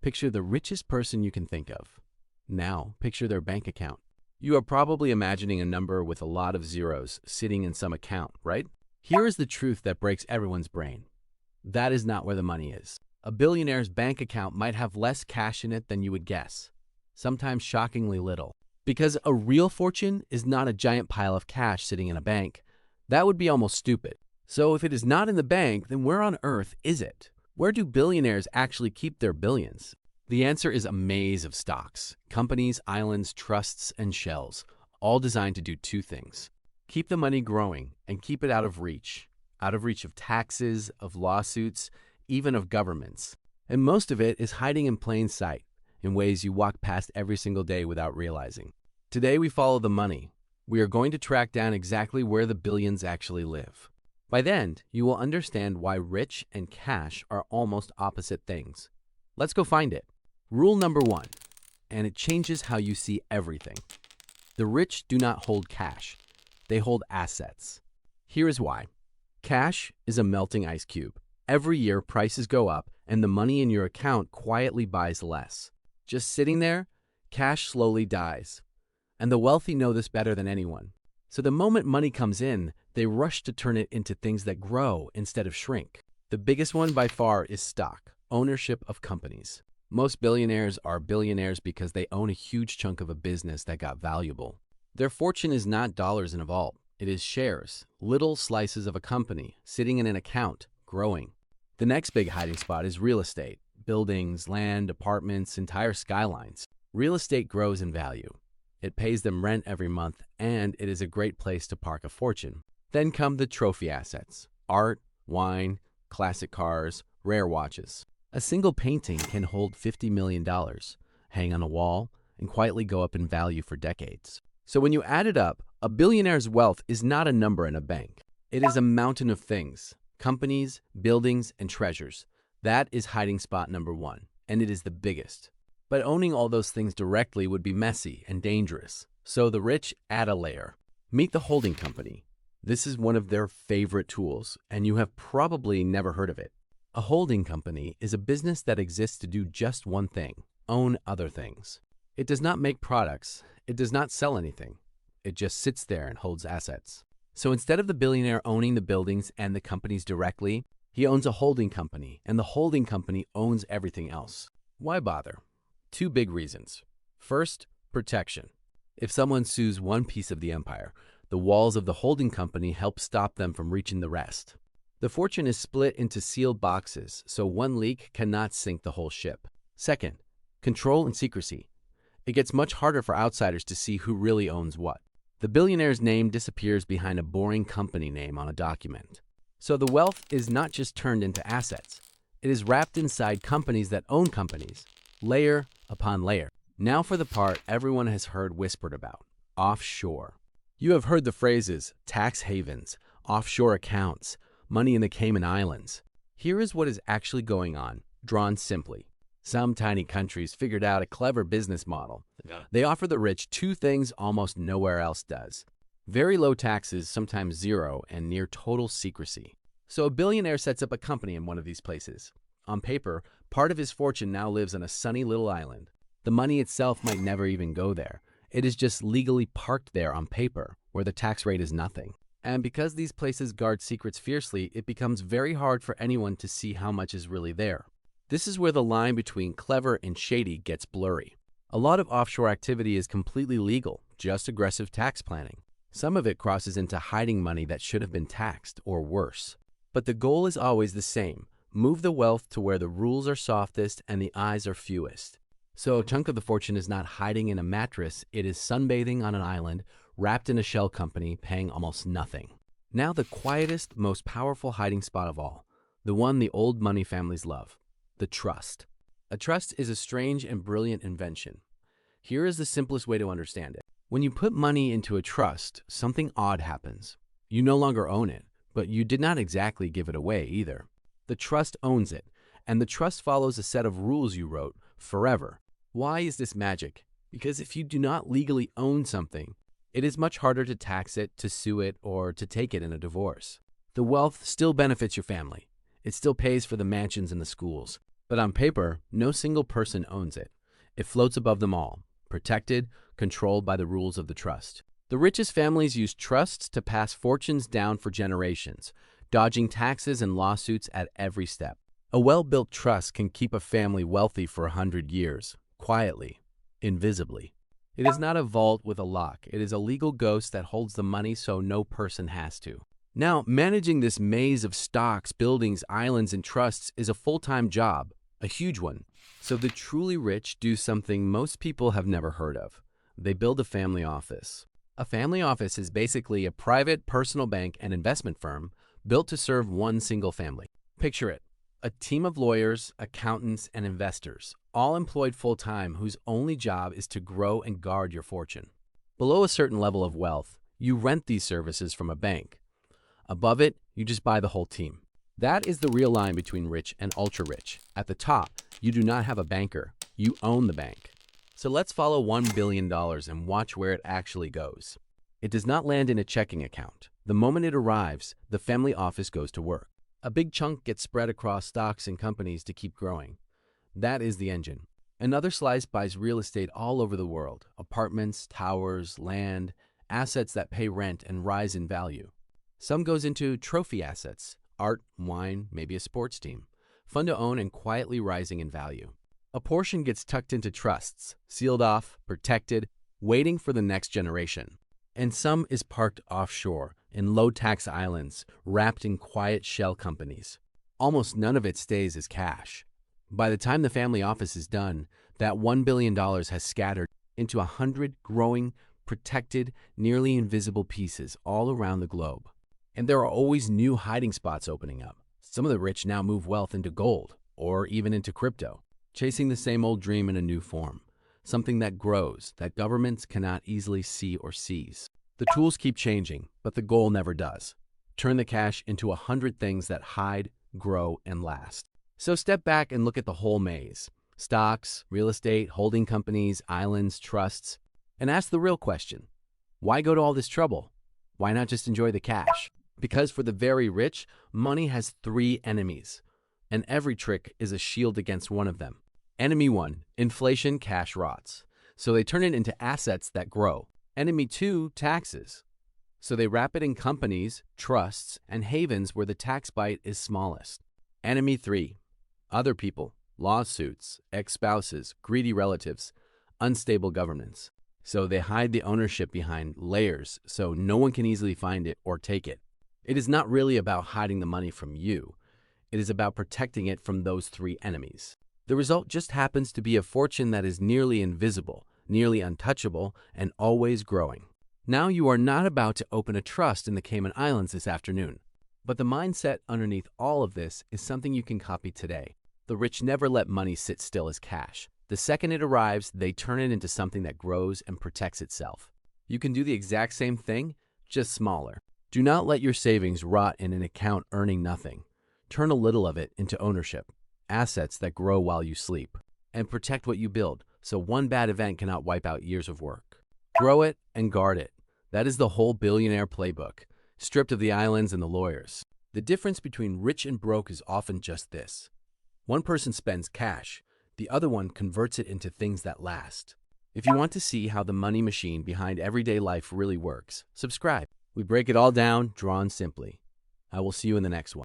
Picture the richest person you can think of. Now, picture their bank account. You are probably imagining a number with a lot of zeros sitting in some account, right? Here is the truth that breaks everyone's brain. That is not where the money is. A billionaire's bank account might have less cash in it than you would guess, sometimes shockingly little. Because a real fortune is not a giant pile of cash sitting in a bank. That would be almost stupid. So if it is not in the bank, then where on earth is it? Where do billionaires actually keep their billions? The answer is a maze of stocks, companies, islands, trusts, and shells, all designed to do two things: keep the money growing and keep it out of reach of taxes, of lawsuits, even of governments. And most of it is hiding in plain sight, in ways you walk past every single day without realizing. Today we follow the money. We are going to track down exactly where the billions actually live. By then, you will understand why rich and cash are almost opposite things. Let's go find it. Rule number 1, and it changes how you see everything. The rich do not hold cash. They hold assets. Here is why. Cash is a melting ice cube. Every year, prices go up, and the money in your account quietly buys less. Just sitting there, cash slowly dies. And the wealthy know this better than anyone. So the moment money comes in, they rush to turn it into things that grow instead of shrink. The biggest one by far is stock, ownership of companies. Most billionaires are billionaires because they own a huge chunk of a business that got valuable. Their fortune is not dollars in a vault. It is shares, little slices of a company sitting in an account, growing. The next big hiding spot is real estate. Buildings, land, apartments, entire skylines. Real estate grows in value. It pays them rent every month, and it is a great place to park a fortune. Then come the trophy assets: art, wine, classic cars, rare watches. A single painting can hold $50 million, hang on a wall, and quietly go up in value for decades. So when you add it up, a billionaire's wealth is not a number in a bank. It is a mountain of things: companies, buildings, and treasures. That is hiding spot number 1, and it is the biggest. But owning all those things directly would be messy and dangerous. So the rich add a layer. Meet the holding company. This is one of their favorite tools, and you have probably never heard of it. A holding company is a business that exists to do just one thing: own other things. It does not make products. It does not sell anything. It just sits there and holds assets. So instead of the billionaire owning the buildings and the companies directly, he owns a holding company, and the holding company owns everything else. Why bother? 2 big reasons. First, protection. If someone sues one piece of the empire, the walls of the holding company help stop them from reaching the rest. The fortune is split into sealed boxes, so one leak cannot sink the whole ship. Second, control and secrecy. It gets much harder for outsiders to see who really owns what. The billionaire's name disappears behind a boring company name on a document. So the wealth is not just turned into assets. It is wrapped inside companies that own companies, layer upon layer. Now for the part everyone has heard whispered about: offshore. You have heard the phrases tax havens, offshore accounts, money in the Cayman Islands. Here is what is actually going on, drawn simply. Some tiny countries figured out a clever business model. They offer the rich 2 things almost nowhere else does: very low taxes, sometimes zero, and near total secrecy. So a billionaire sets up a company in one of these places. On paper, part of his fortune now lives on a sunny little island. The money itself might never even go there. It is just legally parked there on paper, where the tax rate is nothing. And because these places guard secrets fiercely, it becomes very hard for anyone to see how much is really there. This is where the line between clever and shady gets blurry. A lot of offshore activity is completely legal, just aggressive tax planning. Some of it crosses into hiding money that should have been taxed, or worse. But the goal is always the same: move the wealth to where the rules are softest and the eyes are fewest. So a chunk of the fortune is not hiding in a mattress, it is sunbathing on an island, wrapped in a shell company, paying almost nothing. Now the quietest, most powerful hiding spot of all, the one the old money families love: the trust. A trust is a strange and brilliant invention. Here is the simplest way to understand it. When you put money into a trust, something odd happens. You no longer own it, but you did not exactly give it away either. The trust owns it, and the trust follows a set of rules you wrote forever. Why is this magic? Because if you do not legally own something, it is much harder to tax it, to sue it, or to take it in a divorce. The wealth still benefits your family. It still pays for the mansions and the schools. But on paper, no single person owns it. It floats above them all, protected, controlled by the rules of the trust. The richest families use trusts to pass fortunes down for generations, dodging taxes and lawsuits at every step. A well-built trust can keep a family wealthy for 100 years, quietly, invisibly. It is not a vault with a lock. It is a legal ghost that holds the money so no person has to. Now, managing this maze of stocks, buildings, islands, and trusts is a full-time job, a huge one. So the truly rich do something most people have never heard of. They build a family office. A family office is basically a private personal bank and investment firm built to serve one single family. Picture it. A team of lawyers, accountants, and investors, all employed full-time, whose only job is to grow and guard your fortune. Below a certain level of wealth, you rent these services from a bank. Above it, you just buy the whole team. That is the real line between rich and ultra-rich. At the top, you do not have a banker. You own the bank. So let's follow $1 billion and watch where it actually goes. It does not land in a checking account. The moment it arrives, the family office goes to work. A big chunk gets spread across stocks and companies to keep growing. That is the engine. Another slice buys real estate all over the world: apartments, towers, land, assets that pay rent and rise in value. Some goes into trophy assets: art, wine, maybe a sports team, fun to own and quietly rising in value. A portion gets tucked into trusts, sealed off, protected, waiting for the next generation. And some is parked offshore, in low-tax islands, wrapped in quiet shell companies. Almost none of it stays as cash. By the time the family office is done, that $1 billion has scattered into 100 growing, protected, nearly invisible pieces all around the globe. And there are always new hiding spots opening up. Some of the rich now move wealth into gold, or even into crypto, chasing the same old dream in a new form. Something that grows, that governments cannot easily see or seize. The tools keep changing, but the goal never does. Turn the cash into 100 things that hide, grow, and last. So step back and look at the whole maze: stocks, real estate, holding companies, islands, trusts, and ask the real question. Why go to all this trouble? Why not just enjoy the cash? Because for the very rich, money has 3 enemies, and every trick is a shield against one of them. Enemy 1, inflation. Cash rots, so they turn it into assets that grow. Enemy 2, taxes. So they wrap it in companies, trusts, and havens where the tax bite is smallest. Enemy 3, other people, lawsuits, ex-spouses, greedy relatives, unstable governments. So they hide the ownership behind layers so no one can easily find it or take it. It is not really about hiding the money from you. It is about protecting it from those 3 enemies. The result just happens to be a fortune that is nearly invisible, nearly untouchable, and always growing. Now you are not about to open a trust in the Cayman Islands this afternoon. But the mindset underneath all of this is something you can copy today. The rich never let money sit still as cash. The second it arrives, they turn it into something that grows and protects itself. You can do the exact same thing, just smaller. Do not let your savings rot in an account earning nothing. Turn a little of it into ownership, assets that grow while you sleep, and protect what you build so one bad event cannot wipe out years of work. Grow it and guard it. That is the whole billionaire playbook, stripped of the islands and the lawyers. The difference between rich and broke is often just this. One person spends cash, the other one converts it into things that last. If you want to see how the money machine behind everyday life really works, subscribe. We break it all down, drawn simply. I will see you in the next one.